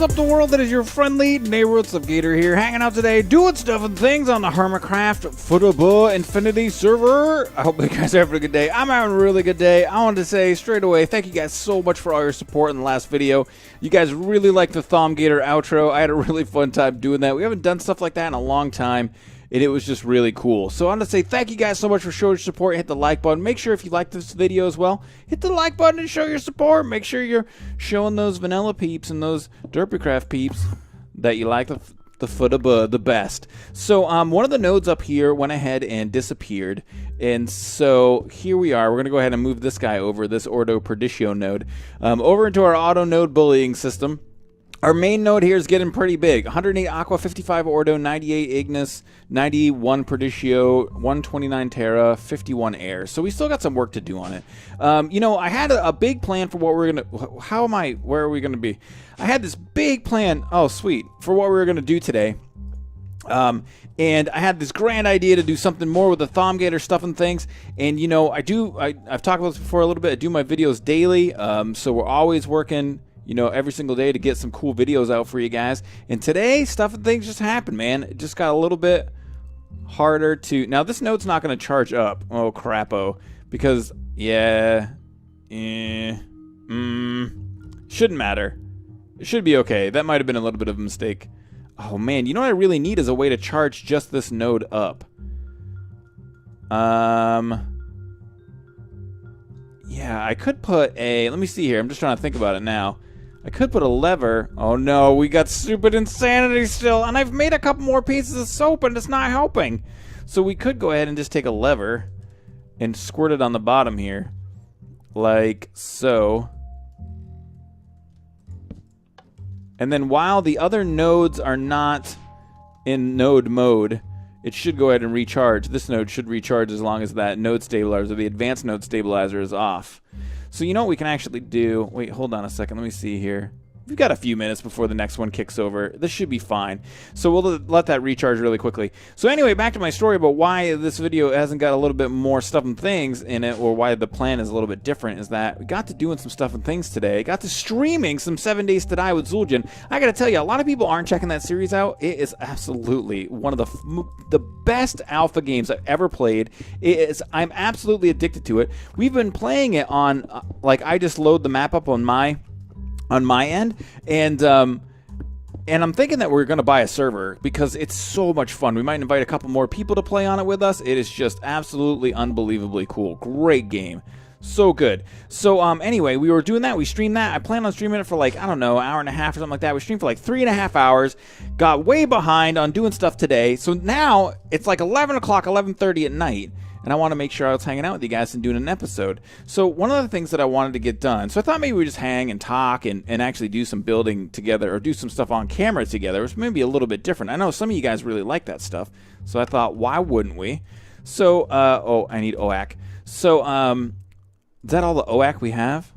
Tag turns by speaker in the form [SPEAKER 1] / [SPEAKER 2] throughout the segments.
[SPEAKER 1] up the world? That is your friendly neighborhood Gator here, hanging out today, doing stuff and things on the Hermitcraft FTB Infinity server. I hope you guys are having a good day. I'm having a really good day. I wanted to say straight away, thank you guys so much for all your support in the last video. You guys really liked the Gator outro. I had a really fun time doing that. We haven't done stuff like that in a long time, and it was just really cool. So I want to say thank you guys so much for showing your support. Hit the like button. Make sure if you like this video as well, hit the like button and show your support. Make sure you're showing those vanilla peeps and those Hermitcraft peeps that you like the FTB the best. So one of the nodes up here went ahead and disappeared, and so here we are. We're gonna go ahead and move this guy over, this Ordo Perdicio node, over into our auto node bullying system. Our main node here is getting pretty big. 108 Aqua, 55 Ordo, 98 Ignis, 91 Perdicio, 129 Terra, 51 Air. So we still got some work to do on it. You know, I had a big plan for what we're going to... Where are we going to be? I had this big plan, oh sweet, for what we were going to do today. And I had this grand idea to do something more with the Gator stuff and things. And, you know, I've talked about this before a little bit. I do my videos daily, so we're always working... you know, every single day to get some cool videos out for you guys. And today, stuff and things just happened, man. It just got a little bit harder to... Now, this node's not going to charge up. Oh, crapo. Because, yeah... shouldn't matter. It should be okay. That might have been a little bit of a mistake. Oh, man. You know what I really need is a way to charge just this node up. Yeah, I could put a... Let me see here. I'm just trying to think about it now. I could put a lever. Oh no, we got stupid insanity still. And I've made a couple more pieces of soap and it's not helping. So we could go ahead and just take a lever and squirt it on the bottom here. Like so. And then while the other nodes are not in node mode, it should go ahead and recharge. This node should recharge as long as that node stabilizer, the advanced node stabilizer, is off. So you know what we can actually do? Wait, hold on a second. Let me see here. We've got a few minutes before the next one kicks over. This should be fine. So we'll let that recharge really quickly. So anyway, back to my story about why this video hasn't got a little bit more stuff and things in it, or why the plan is a little bit different, is that we got to doing some stuff and things today. Got to streaming some 7 Days to Die with Zul'jin. I gotta tell you, a lot of people aren't checking that series out. It is absolutely one of the best alpha games I've ever played. I'm absolutely addicted to it. We've been playing it on, like, I just load the map up on my end, and I'm thinking that we're going to buy a server because it's so much fun. We might invite a couple more people to play on it with us. It is just absolutely unbelievably cool. Great game. So good. So anyway, we were doing that. We streamed that. I plan on streaming it for, like, I don't know, an hour and a half or something like that. We streamed for like 3.5 hours. Got way behind on doing stuff today. So now it's like 11 o'clock, 11:30 at night. And I want to make sure I was hanging out with you guys and doing an episode. So one of the things that I wanted to get done, so I thought maybe we just hang and talk and actually do some building together, or do some stuff on camera together, which may be a little bit different. I know some of you guys really like that stuff, so I thought, why wouldn't we? So, oh, I need OAK. So, is that all the OAK we have?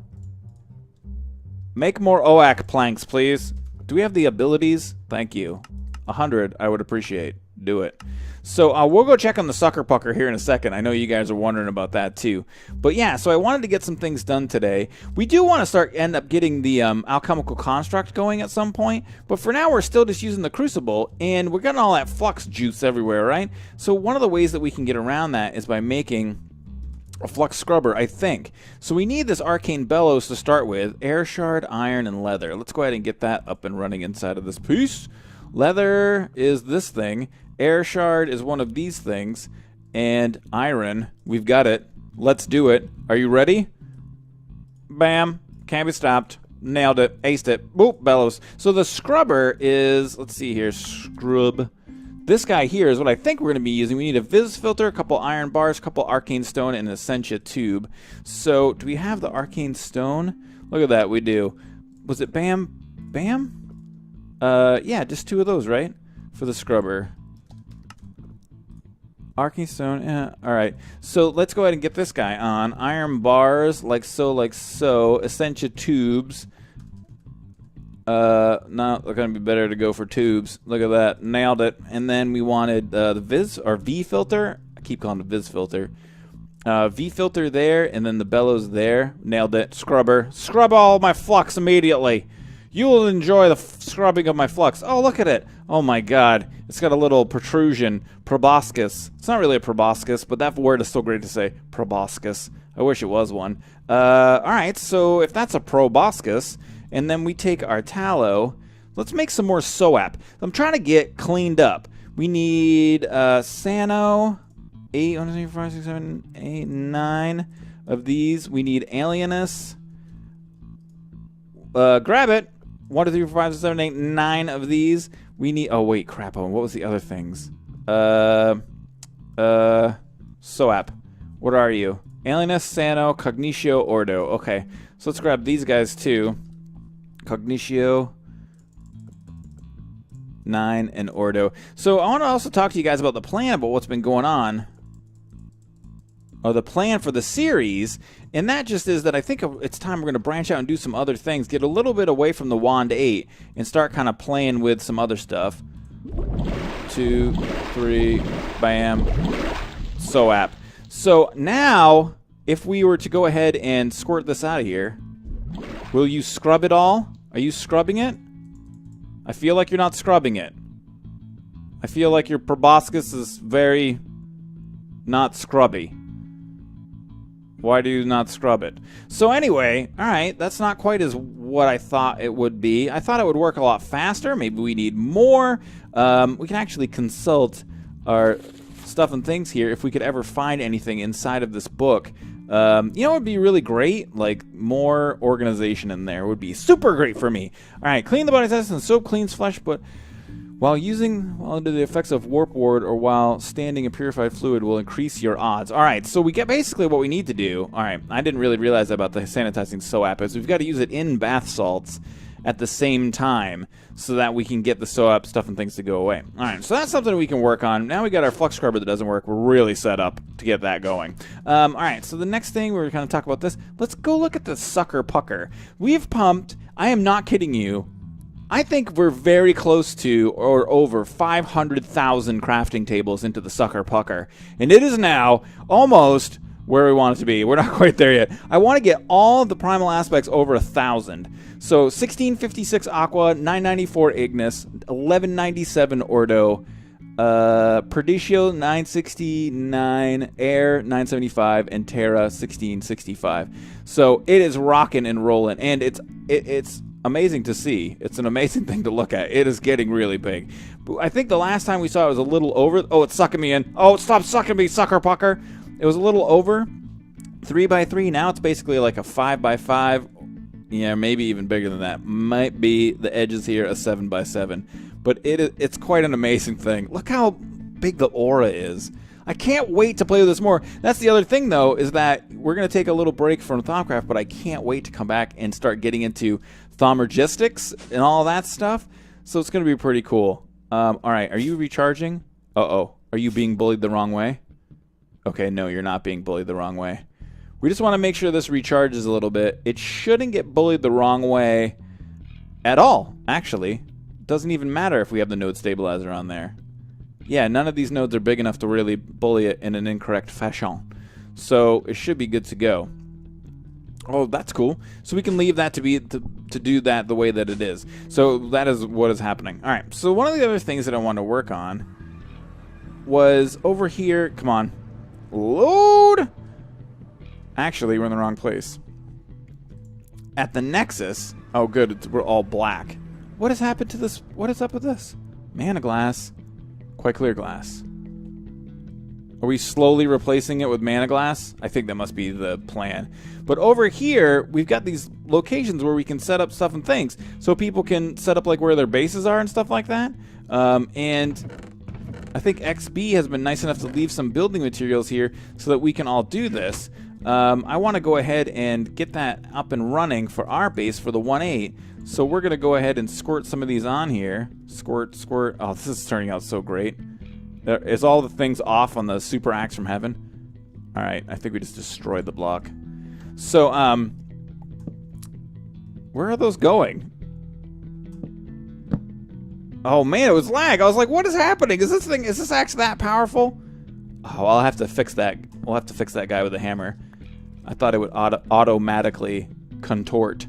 [SPEAKER 1] Make more OAK planks, please. Do we have the abilities? Thank you. 100, I would appreciate. Do it. So we'll go check on the sucker pucker here in a second. I know you guys are wondering about that too. But yeah, so I wanted to get some things done today. We do want to end up getting the alchemical construct going at some point. But for now, we're still just using the crucible, and we're getting all that flux juice everywhere, right? So one of the ways that we can get around that is by making a flux scrubber, I think. So we need this arcane bellows to start with. Air shard, iron, and leather. Let's go ahead and get that up and running inside of this piece. Leather is this thing. Air shard is one of these things. And iron, we've got it. Let's do it. Are you ready? Bam. Can't be stopped. Nailed it. Aced it. Boop. Bellows. So the scrubber is, let's see here. Scrub. This guy here is what I think we're going to be using. We need a Viz filter, a couple iron bars, a couple arcane stone, and an Essentia tube. So do we have the arcane stone? Look at that. We do. Was it Bam? Bam? Yeah, just 2 of those, right? For the scrubber. Arcane stone, yeah. Alright, so let's go ahead and get this guy on. Iron bars, like so, like so. Essentia tubes. No, they're going to be better to go for tubes. Look at that. Nailed it. And then we wanted the Viz, or V filter. I keep calling it Viz filter. V filter there, and then the bellows there. Nailed it. Scrubber. Scrub all my flux immediately. You will enjoy the scrubbing of my flux. Oh, look at it. Oh my god. It's got a little protrusion. Proboscis. It's not really a proboscis, but that word is still great to say. Proboscis. I wish it was one. Alright, so if that's a proboscis, and then we take our tallow, let's make some more SOAP. I'm trying to get cleaned up. We need Sano, 8, 1, 2, 3, 4, 5, 6, 7, 8, 9 of these. We need Alienus. Grab it. 1, 2, 3, 4, 5, 6, 7, 8, 9 of these. We need. Oh wait, crap! Oh, what was the other things? SOAP. What are you? Alienus, Sano, Cognitio, Ordo. Okay, so let's grab these guys too. Cognitio, 9, and Ordo. So I want to also talk to you guys about the plan about what's been going on. Or the plan for the series, and that just is that I think it's time we're going to branch out and do some other things, get a little bit away from the Wand 8, and start kind of playing with some other stuff. 2, 3, bam, SOAP. So now, if we were to go ahead and squirt this out of here, will you scrub it all? Are you scrubbing it? I feel like you're not scrubbing it. I feel like your proboscis is very not scrubby. Why do you not scrub it? So anyway, alright, that's not quite as what I thought it would be. I thought it would work a lot faster. Maybe we need more. We can actually consult our stuff and things here if we could ever find anything inside of this book. You know what would be really great? Like, more organization in there would be super great for me. Alright, clean the body's essence and soap cleans flesh, but while under the effects of warp ward or while standing in purified fluid will increase your odds. Alright, so we get basically what we need to do. Alright, I didn't really realize about the sanitizing SOAP is we've got to use it in bath salts at the same time so that we can get the SOAP stuff and things to go away. Alright, so that's something we can work on. Now we got our flux scrubber that doesn't work. We're really set up to get that going. Alright, so the next thing we're going to talk about this. Let's go look at the sucker pucker. We've pumped, I am not kidding you, I think we're very close to or over 500,000 crafting tables into the sucker pucker. And it is now almost where we want it to be. We're not quite there yet. I want to get all of the primal aspects over 1,000. So 1656 Aqua, 994 Ignis, 1197 Ordo, Perdicio 969, Air 975, and Terra 1665. So it is rocking and rolling, and it's amazing to see. It's an amazing thing to look at. It is getting really big. But I think the last time we saw it was a little over. Oh, it's sucking me in. Oh, stop sucking me, sucker pucker. It was a little over 3x3. Now it's basically like a 5x5. Yeah, maybe even bigger than that. Might be the edges here a 7x7. But it's quite an amazing thing. Look how big the aura is. I can't wait to play with this more. That's the other thing, though, is that we're going to take a little break from Thaumcraft, but I can't wait to come back and start getting into Thaumagistics and all that stuff. So it's going to be pretty cool. All right, are you recharging? Uh-oh. Are you being bullied the wrong way? Okay, no, you're not being bullied the wrong way. We just want to make sure this recharges a little bit. It shouldn't get bullied the wrong way at all, actually. It doesn't even matter if we have the node stabilizer on there. Yeah, none of these nodes are big enough to really bully it in an incorrect fashion. So it should be good to go. Oh, that's cool. So we can leave that to do that the way that it is. So that is what is happening. All right, so one of the other things that I want to work on was over here. Come on. Load! Actually, we're in the wrong place. At the Nexus. Oh, good. We're all black. What has happened to this? What is up with this? Mana glass. Quite clear glass. Are we slowly replacing it with mana glass? I think that must be the plan. But over here, we've got these locations where we can set up stuff and things. So people can set up like where their bases are and stuff like that. And I think XB has been nice enough to leave some building materials here so that we can all do this. I want to go ahead and get that up and running for our base for the 1.8. So we're going to go ahead and squirt some of these on here. Squirt, squirt. Oh, this is turning out so great. Is all the things off on the super axe from heaven? All right, I think we just destroyed the block. So, where are those going? Oh man, it was lag. I was like, what is happening? Is this axe that powerful? Oh, I'll have to fix that. We'll have to fix that guy with a hammer. I thought it would automatically contort.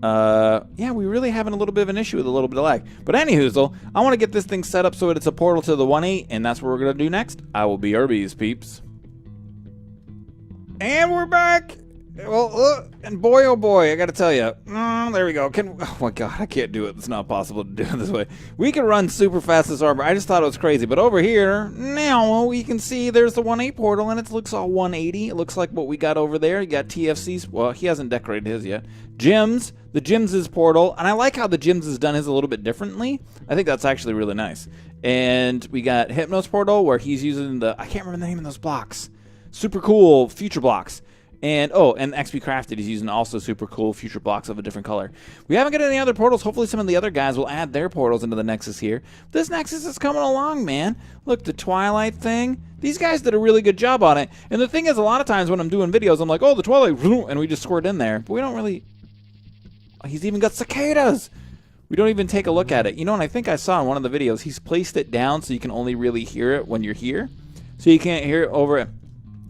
[SPEAKER 1] Yeah, we really having a little bit of an issue with a little bit of lag. But anyhoozle, I want to get this thing set up so that it's a portal to the 1.8, and that's what we're going to do next. I will be Arby's, peeps. And we're back! Well, and boy, oh boy, I gotta tell you. There we go. Oh my god, I can't do it. It's not possible to do it this way. We can run super fast this armor. I just thought it was crazy. But over here, now we can see there's the 1.8 portal, and it looks all 180. It looks like what we got over there. You got TFC's. Well, he hasn't decorated his yet. Gyms. The Gyms' portal. And I like how the Gyms has done his a little bit differently. I think that's actually really nice. And we got Hypno's portal, where he's using the... I can't remember the name of those blocks. Super cool future blocks. And, oh, and XP Crafted is using also super cool future blocks of a different color. We haven't got any other portals. Hopefully some of the other guys will add their portals into the Nexus here. This Nexus is coming along, man. Look, the Twilight thing. These guys did a really good job on it. And the thing is, a lot of times when I'm doing videos, I'm like, oh, the Twilight, and we just squirt in there. But we don't really... He's even got cicadas. We don't even take a look at it. You know, and I think I saw in one of the videos, he's placed it down so you can only really hear it when you're here. So you can't hear it over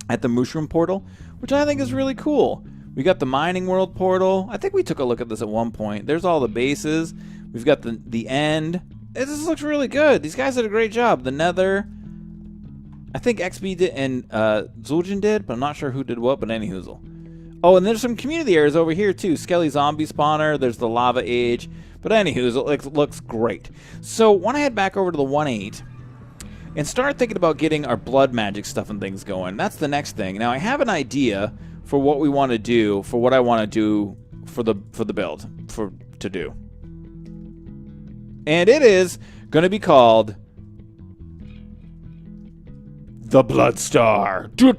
[SPEAKER 1] at the Mushroom portal, which I think is really cool. We got the Mining World portal. I think we took a look at this at one point. There's all the bases. We've got the end. This looks really good. These guys did a great job. The Nether. I think XB did and Zul'jin did, but I'm not sure who did what, but anyhoozle. Oh, and there's some community areas over here too. Skelly Zombie Spawner. There's the Lava Age. But anyhoozle, it looks great. So when I head back over to the 1.8, and start thinking about getting our blood magic stuff and things going. That's the next thing. Now I have an idea for what we want to do, for what I want to do for the build to do. And it is going to be called the Blood Star. The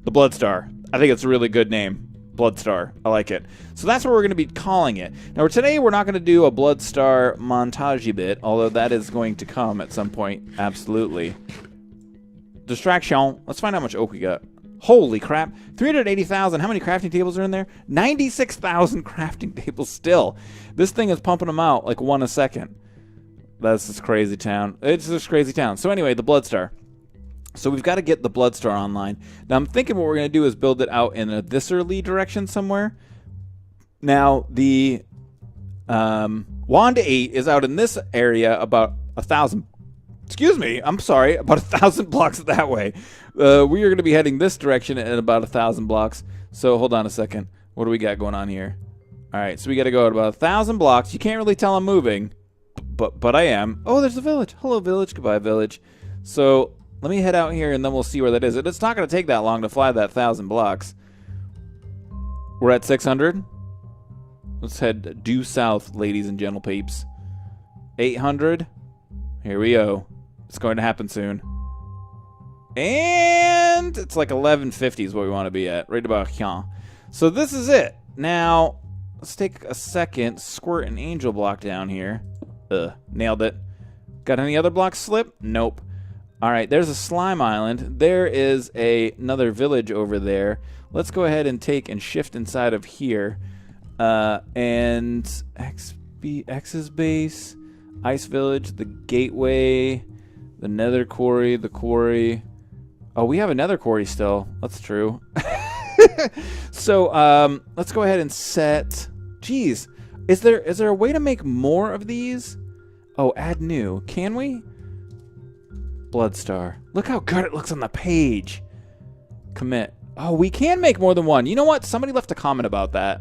[SPEAKER 1] Blood Star. I think it's a really good name. Blood Star. I like it. So that's what we're going to be calling it. Now, today we're not going to do a Blood Star montage bit, although that is going to come at some point. Absolutely. Distraction. Let's find out how much oak we got. Holy crap. 380,000. How many crafting tables are in there? 96,000 crafting tables still. This thing is pumping them out like one a second. That's this crazy town. It's this crazy town. So anyway, the Blood Star. So we've got to get the Blood Star online. Now I'm thinking what we're going to do is build it out in a this'erly direction somewhere. Now the Wand 8 is out in this area about 1,000. Excuse me, I'm sorry, about 1,000 blocks that way. We are going to be heading this direction at about 1,000 blocks. So hold on a second. What do we got going on here? All right, so we got to go at about 1,000 blocks. You can't really tell I'm moving, but I am. Oh, there's a village. Hello, village. Goodbye, village. So let me head out here, and then we'll see where that is. It's not going to take that long to fly that 1,000 blocks. We're at 600. Let's head due south, ladies and gentle peeps. 800. Here we go. It's going to happen soon. And it's like 1150 is what we want to be at. Right about here. So this is it. Now, let's take a second. Squirt an angel block down here. Nailed it. Got any other blocks slip? Nope. All right, there's a slime island. There is another village over there. Let's go ahead and take and shift inside of here. And X's base, Ice Village, the Gateway, the Nether Quarry, the Quarry. Oh, we have a Nether Quarry still. That's true. So let's go ahead and set. Geez, is there a way to make more of these? Oh, add new. Can we? Blood Star. Look how good it looks on the page. Commit. Oh, we can make more than one. You know what? Somebody left a comment about that,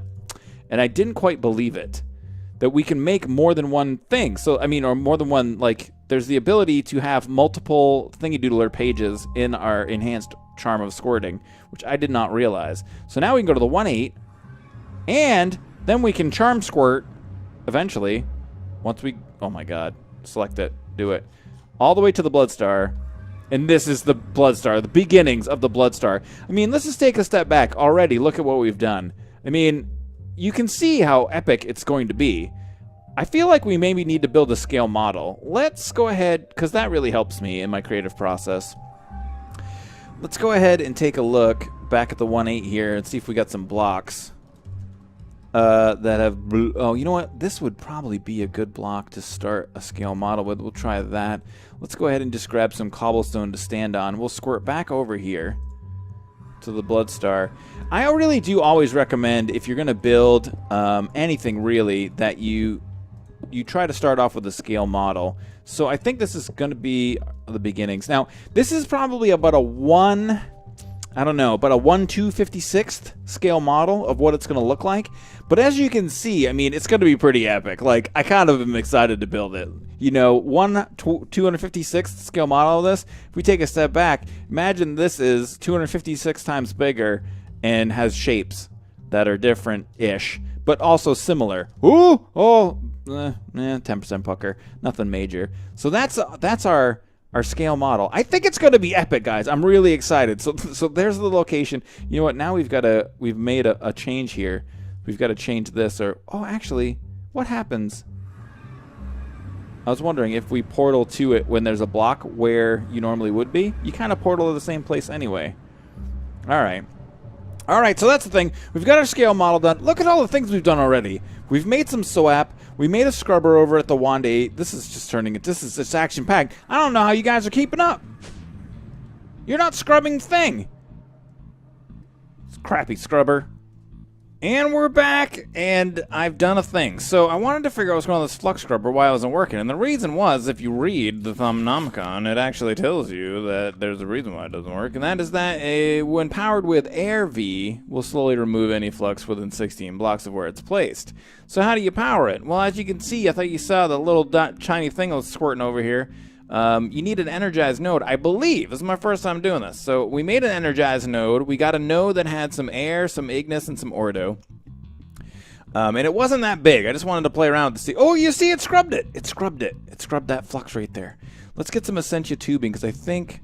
[SPEAKER 1] and I didn't quite believe it. That we can make more than one thing. So, I mean, or more than one, like, there's the ability to have multiple thingy-doodler pages in our enhanced charm of squirting, which I did not realize. So now we can go to the 1.8, and then we can charm squirt eventually. Once we, oh my god, select it, do it. All the way to the Blood Star. And this is the Blood Star, the beginnings of the Blood Star. I mean, let's just take a step back already. Look at what we've done. I mean, you can see how epic it's going to be. I feel like we maybe need to build a scale model. Let's go ahead, because that really helps me in my creative process. Let's go ahead and take a look back at the 1.8 here and see if we got some blocks that have blue. Oh, you know what? This would probably be a good block to start a scale model with. We'll try that. Let's go ahead and just grab some cobblestone to stand on. We'll squirt back over here. to the blood star. I really do always recommend, if you're going to build anything really, that you try to start off with a scale model. So I think this is going to be the beginnings. Now, this is probably about a 1/256th scale model of what it's going to look like. But as you can see, I mean, it's going to be pretty epic. Like, I kind of am excited to build it. You know, 256th scale model of this. If we take a step back, imagine this is 256 times bigger and has shapes that are different-ish, but also similar. Ooh, 10% pucker, nothing major. So that's our scale model. I think it's going to be epic, guys. I'm really excited. So there's the location. You know what? Now we've made a change here. We've got to change this, or actually, what happens? I was wondering if we portal to it when there's a block where you normally would be. You kind of portal to the same place anyway. All right. All right, so that's the thing. We've got our scale model done. Look at all the things we've done already. We've made some SOAP. We made a scrubber over at the Wand 8. This is just action-packed. I don't know how you guys are keeping up. You're not scrubbing thing. It's a crappy scrubber. And we're back, and I've done a thing. So I wanted to figure out what's going on with this flux scrubber, why it wasn't working. And the reason was, if you read the Thumbnomicon, it actually tells you that there's a reason why it doesn't work. And that is that when powered with air V, will slowly remove any flux within 16 blocks of where it's placed. So how do you power it? Well, as you can see, I thought you saw the little shiny thing that was squirting over here. You need an energized node, I believe. This is my first time doing this. So we made an energized node. We got a node that had some air, some Ignis, and some Ordo. And it wasn't that big. I just wanted to play around to see. Oh, you see, it scrubbed it. It scrubbed it. It scrubbed that flux right there. Let's get some Essentia tubing, because I think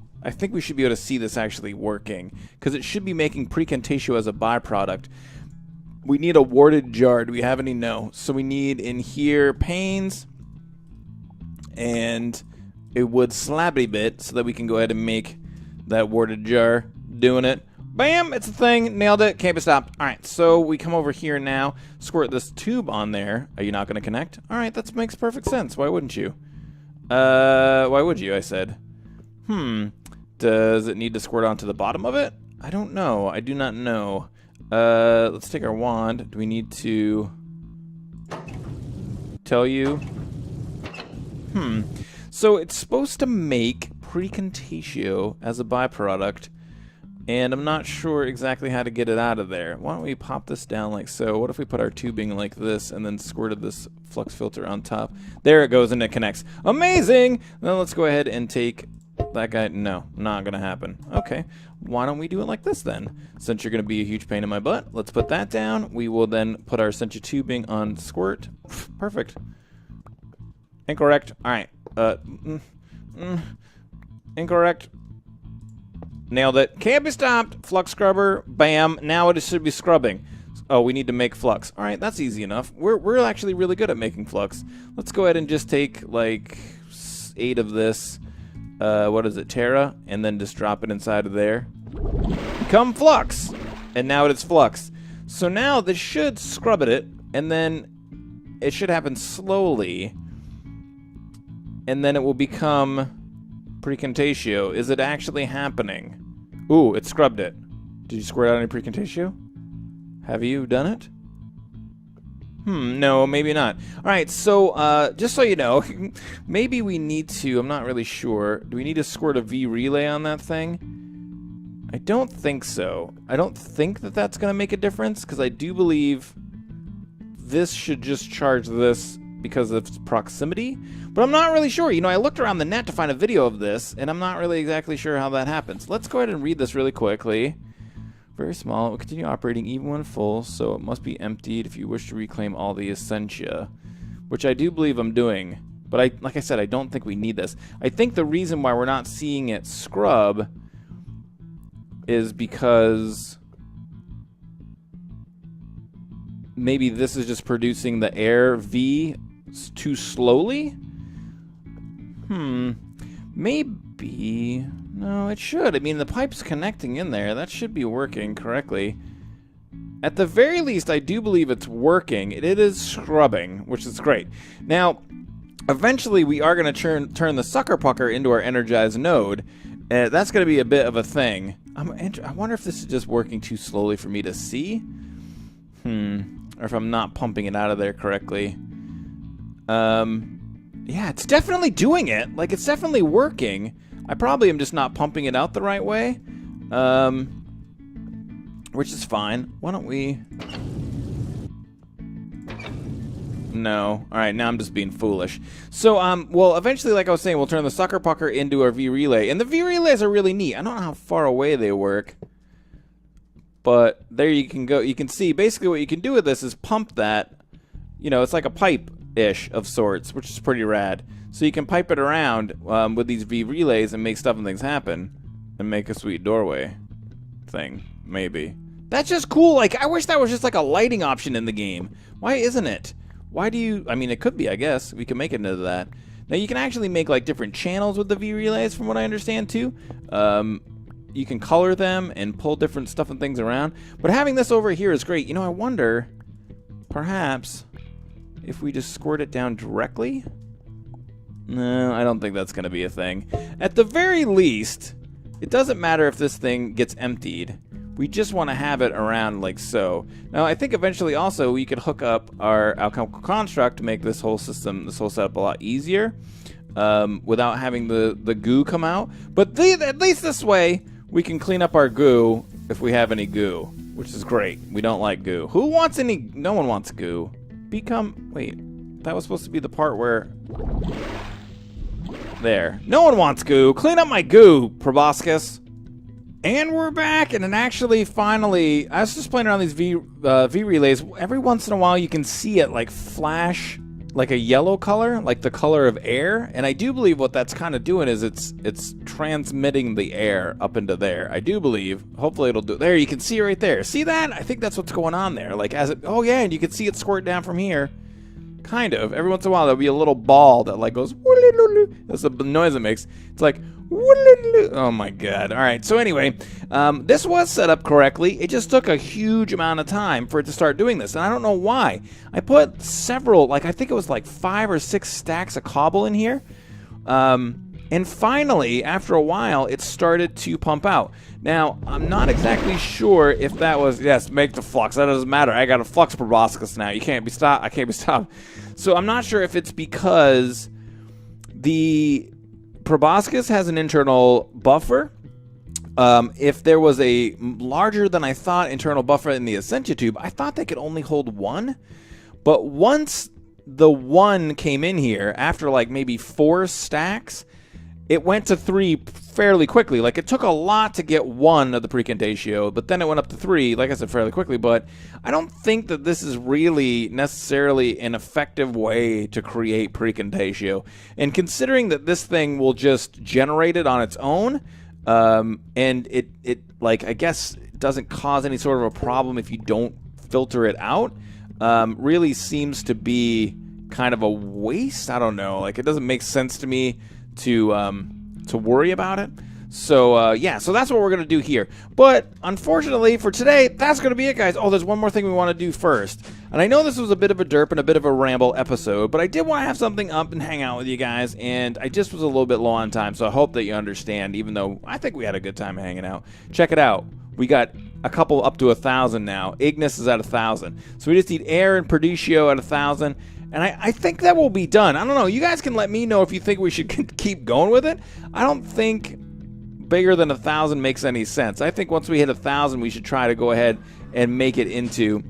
[SPEAKER 1] we should be able to see this actually working, because it should be making precontatio as a byproduct. We need a warded jar. Do we have any? No. So we need in here panes and a wood slabby bit so that we can go ahead and make that warded jar. Doing it. Bam! It's a thing. Nailed it. Can't be stopped. All right, so we come over here now, squirt this tube on there. Are you not going to connect? All right, that makes perfect sense. Why wouldn't you? Why would you, I said. Does it need to squirt onto the bottom of it? I don't know. I do not know. Let's take our wand. Do we need to tell you? So it's supposed to make precontatio as a byproduct, and I'm not sure exactly how to get it out of there. Why don't we pop this down like so? What if we put our tubing like this and then squirted this flux filter on top? There it goes, and it connects. Amazing! Then let's go ahead and take that guy. No, not gonna happen. Okay, why don't we do it like this then? Since you're gonna be a huge pain in my butt, let's put that down. We will then put our Essentia tubing on squirt. Perfect. Incorrect. All right. Incorrect. Nailed it. Can't be stopped. Flux scrubber. Bam. Now it should be scrubbing. Oh, we need to make flux. All right, that's easy enough. We're actually really good at making flux. Let's go ahead and just take like 8 of this. What is it, Terra? And then just drop it inside of there. Become flux. And now it is flux. So now this should scrub it, and then it should happen slowly. And then it will become precontatio. Is it actually happening? Ooh, it scrubbed it. Did you squirt out any precontatio? Have you done it? No, maybe not. All right, so just so you know, maybe we need to, I'm not really sure. Do we need to squirt a V relay on that thing? I don't think so. I don't think that that's going to make a difference, because I do believe this should just charge this because of its proximity, but I'm not really sure. You know, I looked around the net to find a video of this, and I'm not really exactly sure how that happens. Let's go ahead and read this really quickly. Very small. It will continue operating even when full, so it must be emptied if you wish to reclaim all the Essentia, which I do believe I'm doing. But like I said, I don't think we need this. I think the reason why we're not seeing it scrub is because maybe this is just producing the air V too slowly? Maybe. No, it should. I mean, the pipe's connecting in there. That should be working correctly. At the very least, I do believe it's working. It is scrubbing, which is great. Now, eventually we are going to turn the sucker pucker into our energized node. That's going to be a bit of a thing. I wonder if this is just working too slowly for me to see. Or if I'm not pumping it out of there correctly. Yeah, it's definitely doing it. Like, it's definitely working. I probably am just not pumping it out the right way. Which is fine. Why don't we... No. Alright, now I'm just being foolish. So, well, eventually, like I was saying, we'll turn the sucker pucker into our V-relay. And the V-relays are really neat. I don't know how far away they work. But there you can go. You can see, basically what you can do with this is pump that. You know, it's like a pipe-ish of sorts, which is pretty rad. So you can pipe it around with these V-relays and make stuff and things happen. And make a sweet doorway thing, maybe. That's just cool. Like, I wish that was just like a lighting option in the game. Why isn't it? Why do you... I mean, it could be, I guess. We can make it into that. Now, you can actually make, like, different channels with the V-relays, from what I understand, too. You can color them and pull different stuff and things around. But having this over here is great. You know, I wonder, perhaps, if we just squirt it down directly? No, I don't think that's going to be a thing. At the very least, it doesn't matter if this thing gets emptied. We just want to have it around like so. Now, I think eventually also we could hook up our alchemical construct to make this whole system, this whole setup a lot easier without having the goo come out. But at least this way, we can clean up our goo if we have any goo, which is great. We don't like goo. Who wants any? No one wants goo. Wait, that was supposed to be the part where... There. No one wants goo. Clean up my goo, proboscis. And we're back, and then actually, finally, I was just playing around these V-relays. Every once in a while, you can see it, like, flash, like a yellow color, like the color of air. And I do believe what that's kind of doing is it's transmitting the air up into there. I do believe. Hopefully, it'll do... There, you can see right there. See that? I think that's what's going on there. Like, as it... Oh, yeah, and you can see it squirt down from here. Kind of. Every once in a while, there'll be a little ball that, like, goes... That's the noise it makes. It's like... Oh my god. Alright, so anyway, this was set up correctly. It just took a huge amount of time for it to start doing this, and I don't know why. I put several, like I think it was like 5 or 6 stacks of cobble in here, and finally, after a while, it started to pump out. Now, I'm not exactly sure if that was, yes, make the flux. That doesn't matter. I got a flux proboscis now. You can't be stopped. I can't be stopped. So I'm not sure if it's because the... proboscis has an internal buffer. If there was a larger than I thought internal buffer in the Essentia tube, I thought they could only hold 1. But once the 1 came in here, after like maybe 4 stacks, it went to 3 fairly quickly. Like, it took a lot to get 1 of the precondatio, but then it went up to 3, like I said, fairly quickly. But I don't think that this is really necessarily an effective way to create precondatio. And considering that this thing will just generate it on its own, and it like, I guess, doesn't cause any sort of a problem if you don't filter it out, really seems to be kind of a waste. I don't know. Like, it doesn't make sense to me to worry about it. So yeah, so that's what we're gonna do here. But unfortunately for today, that's gonna be it, guys. Oh, there's one more thing we want to do first. And I know this was a bit of a derp and a bit of a ramble episode, but I did want to have something up and hang out with you guys, and I just was a little bit low on time, so I hope that you understand, even though I think we had a good time hanging out. Check it out. We got a couple up to 1,000 now. Ignis is at 1,000. So we just need air and Perdicio at 1,000. And I think that will be done. I don't know. You guys can let me know if you think we should keep going with it. I don't think bigger than 1,000 makes any sense. I think once we hit 1,000, we should try to go ahead and make it into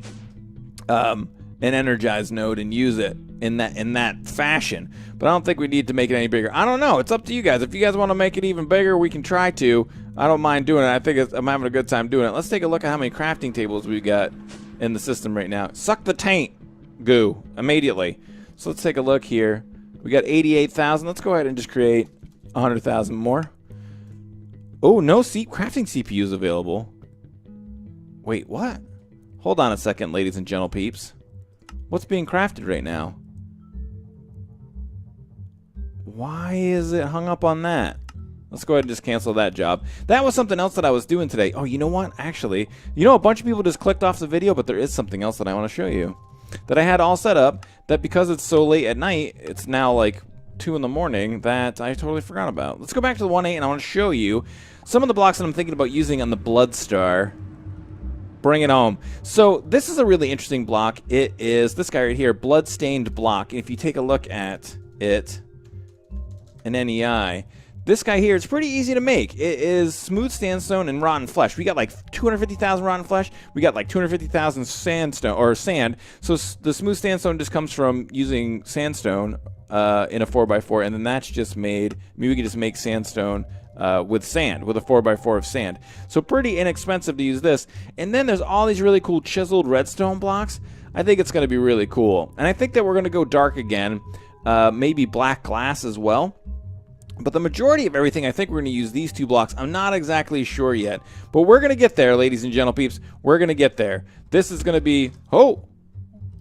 [SPEAKER 1] an energized node and use it in that fashion. But I don't think we need to make it any bigger. I don't know. It's up to you guys. If you guys want to make it even bigger, we can try to. I don't mind doing it. I think I'm having a good time doing it. Let's take a look at how many crafting tables we got in the system right now. Suck the taint. Goo immediately. So let's take a look here. We got 88,000. Let's go ahead and just create 100,000 more. Oh, no crafting CPUs available. Wait, what? Hold on a second, ladies and gentle peeps. What's being crafted right now? Why is it hung up on that? Let's go ahead and just cancel that job. That was something else that I was doing today. Oh, you know what? Actually, you know, a bunch of people just clicked off the video, but there is something else that I want to show you. That I had all set up, that because it's so late at night, it's now like 2 in the morning that I totally forgot about. Let's go back to the 1-8, and I want to show you some of the blocks that I'm thinking about using on the Blood Star. Bring it home. So this is a really interesting block. It is this guy right here, Blood-Stained Block. And if you take a look at it in NEI, this guy here, it's pretty easy to make. It is smooth sandstone and rotten flesh. We got like 250,000 rotten flesh. We got like 250,000 sandstone or sand. So the smooth sandstone just comes from using sandstone in a 4x4, and then that's just made. Maybe we could just make sandstone with sand, with a 4x4 of sand. So pretty inexpensive to use this. And then there's all these really cool chiseled redstone blocks. I think it's going to be really cool. And I think that we're going to go dark again. Maybe black glass as well. But the majority of everything, I think we're going to use these 2 blocks. I'm not exactly sure yet. But we're going to get there, ladies and gentle peeps. We're going to get there. This is going to be... Oh!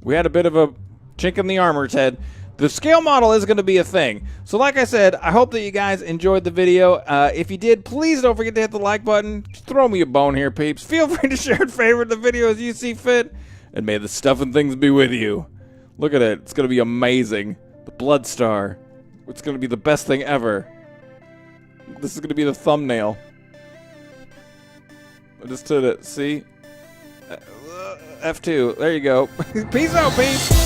[SPEAKER 1] We had a bit of a chink in the armor, Ted. The scale model is going to be a thing. So like I said, I hope that you guys enjoyed the video. If you did, please don't forget to hit the like button. Just throw me a bone here, peeps. Feel free to share and favorite the video as you see fit. And may the stuff and things be with you. Look at it. It's going to be amazing. The Blood Star. It's going to be the best thing ever. This is going to be the thumbnail. I just did it. See? F2. There you go. Peace out, peace.